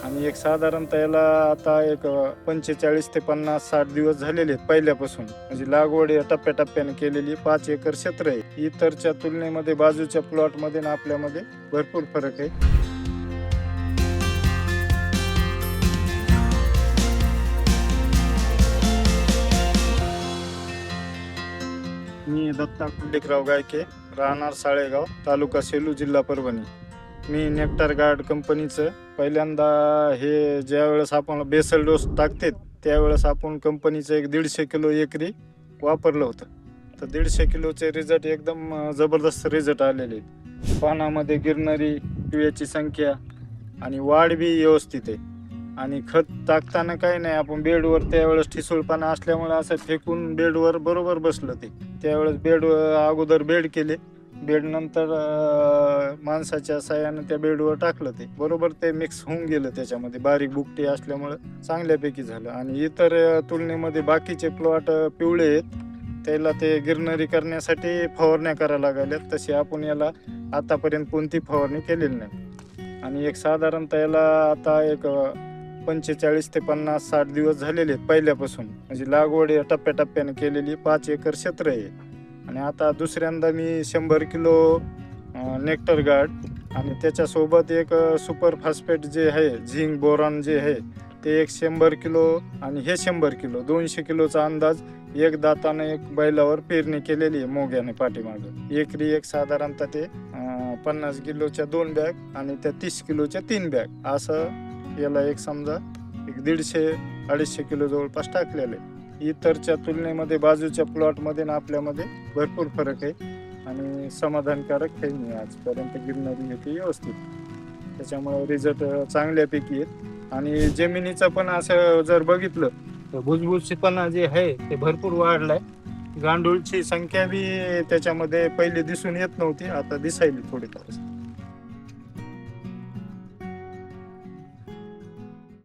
आणि एक साधारणतः याला आता एक 45 ते 50-60 दिवस झालेले आहेत पहिल्यापासून. म्हणजे लागवड या टप्प्याटप्प्याने केलेली 5 एकर क्षेत्र आहे. इतरच्या तुलनेमध्ये बाजूच्या प्लॉटमध्ये आणि आपल्यामध्ये भरपूर फरक आहे. मी दत्ता कुंडलिकराव गायके, राहणार साळेगाव, तालुका सेलू, जिल्हा परभणी. मी नेक्टार गार्ड कंपनीचं पहिल्यांदा हे ज्यावेळेस आपण बेसल डोस टाकते त्यावेळेस आपण कंपनीचं एक 150 किलो एकरी वापरलं होतं. तर 150 किलोचे रिझल्ट एकदम जबरदस्त रिझल्ट आलेले आहेत. पानामध्ये गिरणारी पिवळ्याची संख्या आणि वाढ बी व्यवस्थित आहे. आणि खत टाकताना काही नाही, आपण बेडवर त्यावेळेस ठिसूळपणा असल्यामुळे असं फेकून बेडवर बरोबर बसलं ते. त्यावेळेस बेड अगोदर बेड केले, बेड नंतर माणसाच्या साह्यानं त्या बेडवर टाकलं ते बरोबर ते मिक्स होऊन गेलं. त्याच्यामध्ये बारीक बुकटी असल्यामुळं चांगल्यापैकी झालं. आणि इतर तुलनेमध्ये बाकीचे प्लॉट पिवळे आहेत, त्याला ते गिरनरी करण्यासाठी फवारण्या करायला लागल्यात. तशी आपण याला आतापर्यंत कोणती फवारणी केलेली नाही. आणि एक साधारणतः याला आता एक 45 ते 50-60 दिवस झालेले आहेत पहिल्यापासून. म्हणजे लागवड या टप्प्याटप्प्याने केलेली 5 एकर क्षेत्र आहे. आणि आता दुसऱ्यांदा मी 100 किलो नेक्टर गार्ड आणि त्याच्यासोबत एक सुपर फॉस्फेट जे आहे, झिंक बोरॉन जे आहे ते एक 100 किलो आणि हे 100 किलो 200 किलोचा अंदाज एक दाताने एक बैलावर पेरणी केलेली आहे मोग्याने पाठीमागं. एकरी एक साधारणतः ते 50 किलोच्या 2 बॅग आणि त्या 30 किलोच्या 3 बॅग असं याला एक समजा एक 150-250 किलो जवळपास टाकलेलं आहे. इतरच्या तुलनेमध्ये बाजूच्या प्लॉटमध्ये आणि आपल्यामध्ये भरपूर फरक आहे. आणि समाधानकारक काही नाही आजपर्यंत गिरणारी होती व्यवस्थित. त्याच्यामुळे रिझल्ट चांगल्यापैकी आहेत. आणि जमिनीचं पण असं जर बघितलं तर भुसभुशीतपणा जे आहे ते भरपूर वाढलाय. गांडूळची संख्या बी त्याच्यामध्ये पहिले दिसून येत नव्हती, आता दिसायली थोडीफार.